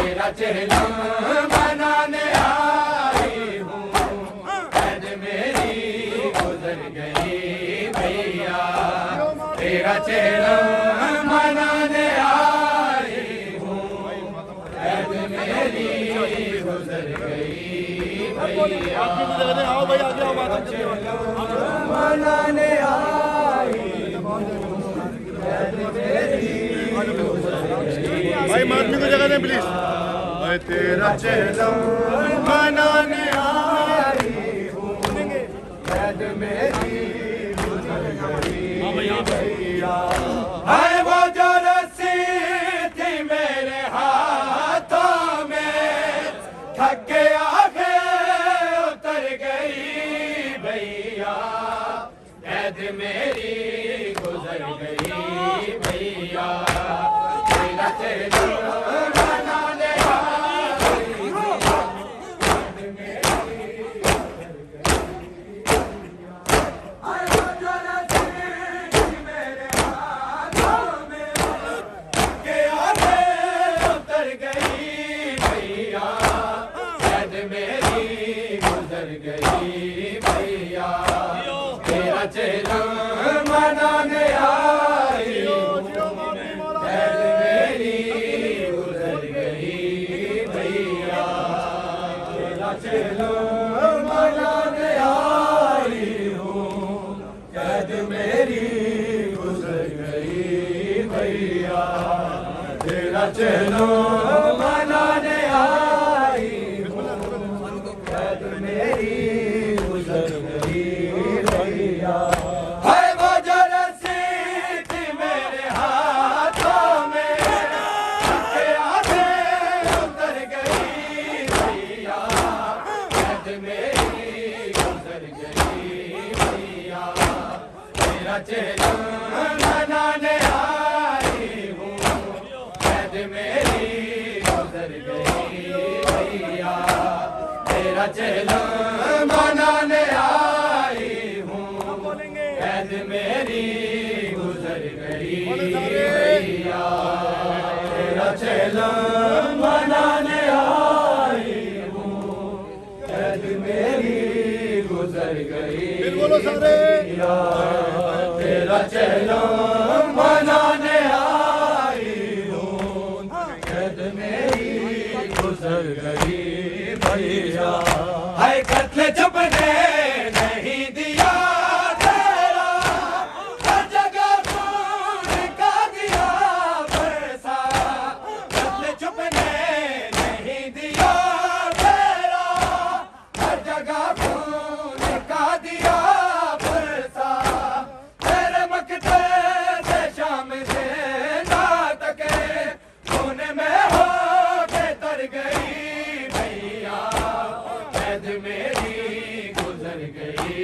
तेरा चेहरा मनाने आई हूँ, ऐद मेरी गुजर गई भैया। तेरा चेहरा मनाने आई हूँ, ऐद मेरी गुजर गई भैया। आओ भाई आगे आओ, मनाने आई भाई मादमी को जगह दें प्लीज। भाई तेरा चेहरा मनाने आई हूँ, ऐद मेरी गुजर गई भैया। है वो जो रस्सी थी मेरे हाथों में, थक के आगे उतर गई भैया। ऐद मेरी गुजर गई भैया। तेरा चेहरा मनाने आई हूँ, ऐद मेरी गुजर गई भैया। है वो जो रस्सी थी मेरे हाथों में, थक के आगे उतर गई भैया। ऐद मेरी गुजर गई भैया। तेरा चेहरा मनाने आई हूँ, ऐद मेरी गुजर गई भैया। तेरा चेहरा मनाने आई हूँ, ऐद मेरी गुजर गई भैया। तेरा चेहरा मनाने आई हूँ, ऐद मेरी गुजर गई भैया। है वो जो रस्सी थी मेरे हाथों में, थक के आगे उतर गई भैया। ऐद मेरी गुजर गई भैया। तेरा चेहरा मनाने आई हूँ, ऐद मेरी गुजर गई भैया। तेरा चेहरा मनाने आई हूँ, ऐद मेरी गुजर गई भैया। तेरा चेहरा मनाने आई हूँ, ऐद मेरी गुजर गई भैया। तेरा चेहरा मनाने आई हूँ, ऐद मेरी गुजर गई भैया। है कत्ल चुपने नहीं दिया तेरा, हर जगह खून का दिया बरसा। कत्ल चुपने नहीं दिया तेरा, हर जगह खून का दिया बरसा। तेरे मकते से शाम से रात के खून में हो के तर गई भैया। ऐद मेरी गुजर गई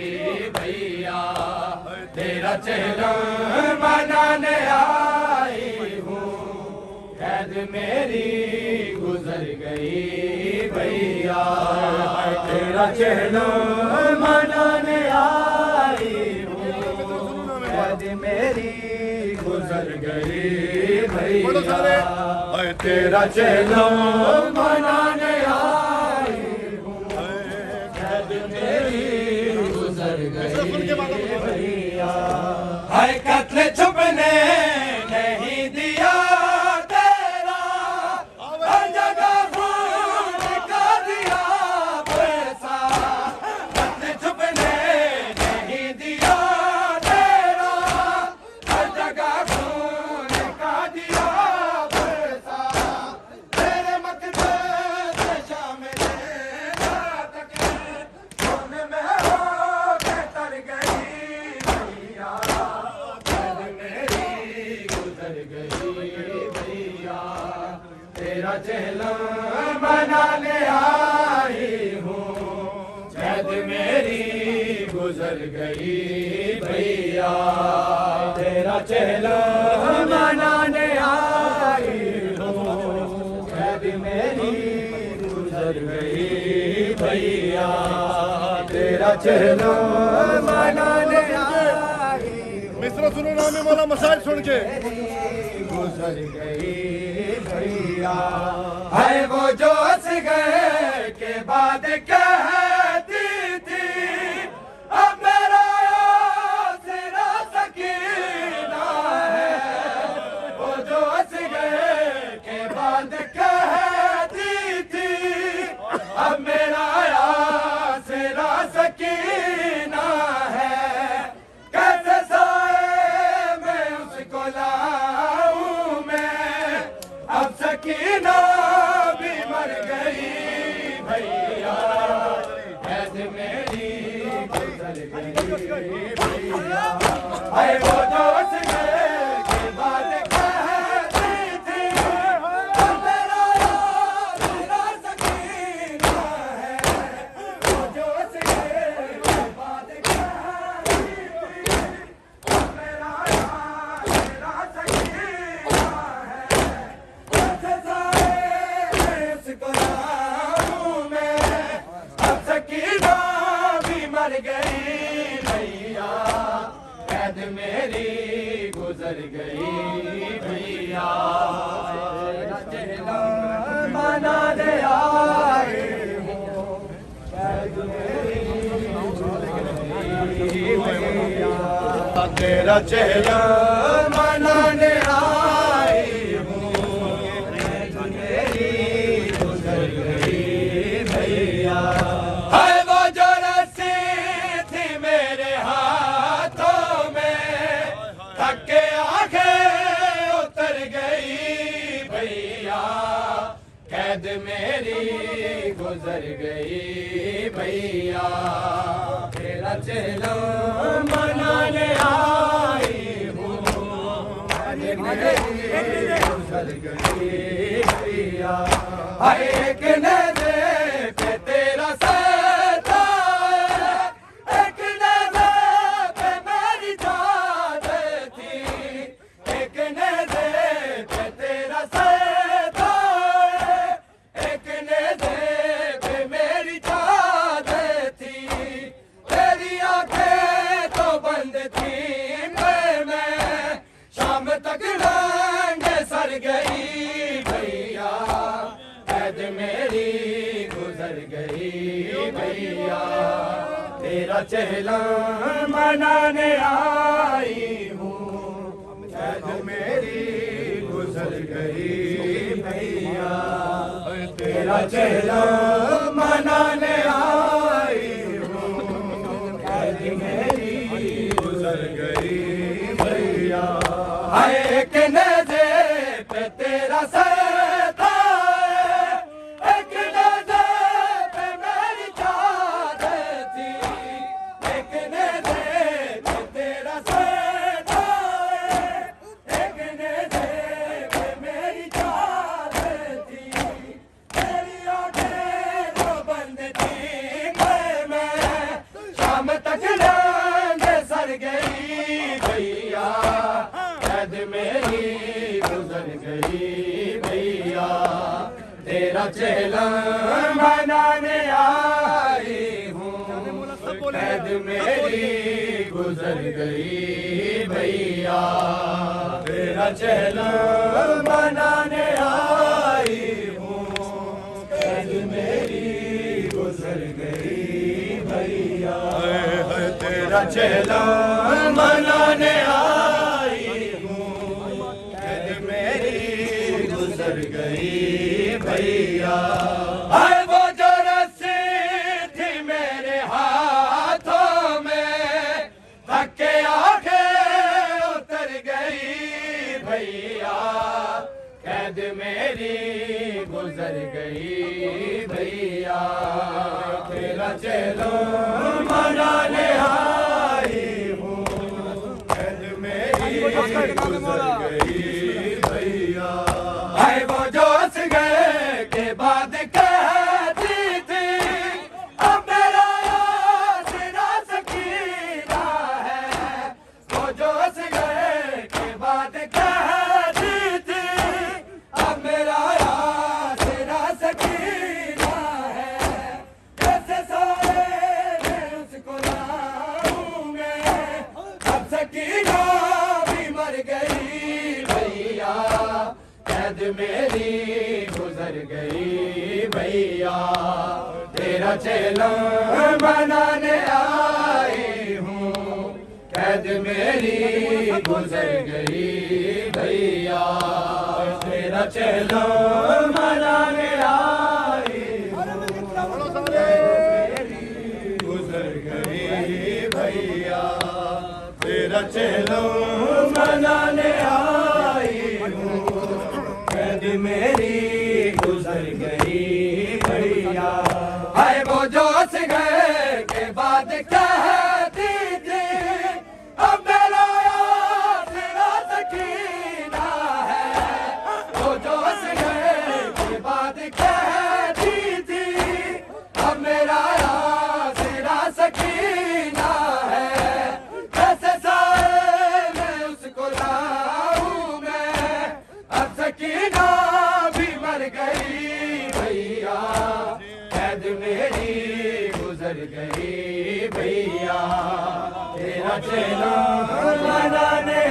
भैया। तेरा चेहरा मनाने आई हूँ, ऐद मेरी गुजर गई भैया। तेरा चेहरा मनाने आई हूँ, ऐद मेरी गुजर गई भैया। तेरा चेहरा मनाने आई हूँ, ऐद मेरी गुजर गई भैया। है कत्ल छुपने नहीं दिया तेरा, हर जगह खून का दिया पैसा। कत्ल छुपने नहीं दिया तेरा, हर जगह खून का दिया पैसा। तेरे मकते से शाम से रात के खून में हो के तर गई भैया। ऐद मेरी गुजर गई भैया। तेरा चेहरा मनाने आई हूँ, ऐद मेरी गुजर गई भैया। तेरा चेहरा मनाने आई हूँ, ऐद मेरी गुजर गई भैया। तेरा चेहरा मनाने आई हूँ, मिस्र सुनो नाम मौला मसाइल सुन के गुजर गई भैया। है वो गए के बाद कहती थी अब मेरा आसरा सकीना है। वो जो हंस गए के बाद कहती थी अब मेरा आसरा सकीना है। कैसे साए मैं उसको लाऊं मैं, अब सकीना भी मर गई भैया, कैद मेरी गुजर गई भैया। हाय वो जो हंस गए के बाद कहती थी अब मेरा आसरा सकीना है। वो जो हंस गए के बाद कहती थी अब मेरा आसरा सकीना है। कैसे साए उसको लाऊं मैं, अब सकीना भी मर गई भैया, कैद मेरी गुजर गई भैया। चेहरा मनाने आए हूँ, कैद मेरी गुजर गई भैया। तेरा चेहरा मनाने आई हूँ, कैद मेरी गुजर गई भैया। हाय वो जो रस्सी थी मेरे हाथों में, थक के आंखें उतर गई भैया, कैद मेरी गुजर गई भैया। तेरा चेहरा मनाने आई हूँ, कैद मेरी गुजर गई भैया। हाय एक नज़र पे तेरा सदा है, एक नज़र पे मेरी जान थी, एक नज़र पे तेरा सदा है, एक नज़र पे मेरी जान थी। तेरी आंखें तो बंद थी मैं शाम तक रंगे सर गई भैया, कैद मेरी गुजर गई भैया। तेरा चेहरा मनाने आई हूँ, कैद मेरी गुजर गई भैया। तेरा चेहरा मनाने आई हूँ, कैद मेरी गुजर गई भैया। हाय एक नज़र पे तेरा सदा है, एक नज़र पे मेरी जान थी, एक नज़र पे तेरा सदा है, एक नज़र पे मेरी जान थी। तेरी आंखें तो बंद थी मैं शाम तक रंगे सर गई भैया, कैद मेरी गुजर गई भैया। तेरा चेहरा मनाने आई हूँ, कैद मेरी गुजर गई भैया। तेरा चेहरा मनाने आई हूँ, कैद मेरी गुजर गई भैया। तेरा चेहरा मनाने आई हूँ, कैद मेरी गुजर गई भैया। हाय वो जो रस्सी थी मेरे हाथों में, थक के आंखें उतर गई भैया, कैद मेरी गुजर गई भैया। तेरा चेहरा मनाने आई हूँ, कैद मेरी गुजर गई भैया। हाय वो जो हंस गए के बाद कहती थी अब मेरा आसरा सकीना है। वो जो हंस गए के बाद कहती थी अब मेरा आसरा सकीना है। कैसे साए मैं उसको लाऊं मैं, अब सकीना भी मर गई भैया, कैद मेरी गुजर गई भैया तेरा चेला मनाने आई हूँ, कैद मेरी गुजर गई भैया तेरा चेला मनाने आई हूँ, गुजर गई भैया तेरा चेला मनाने आई हूँ, कैद मेरी गुजर गई भैया। हाय वो जोश गए के बाद कहती थी अब मेरा आसरा सकीना है, वो जोश गए के बाद कहती थी अब मेरा आसरा सकीना है, कैसे साए मैं उसको लाऊं मैं, अब सकीना भी मर गई भैया, कैद मेरी गुजर गई भैया तेरा चेला मनाने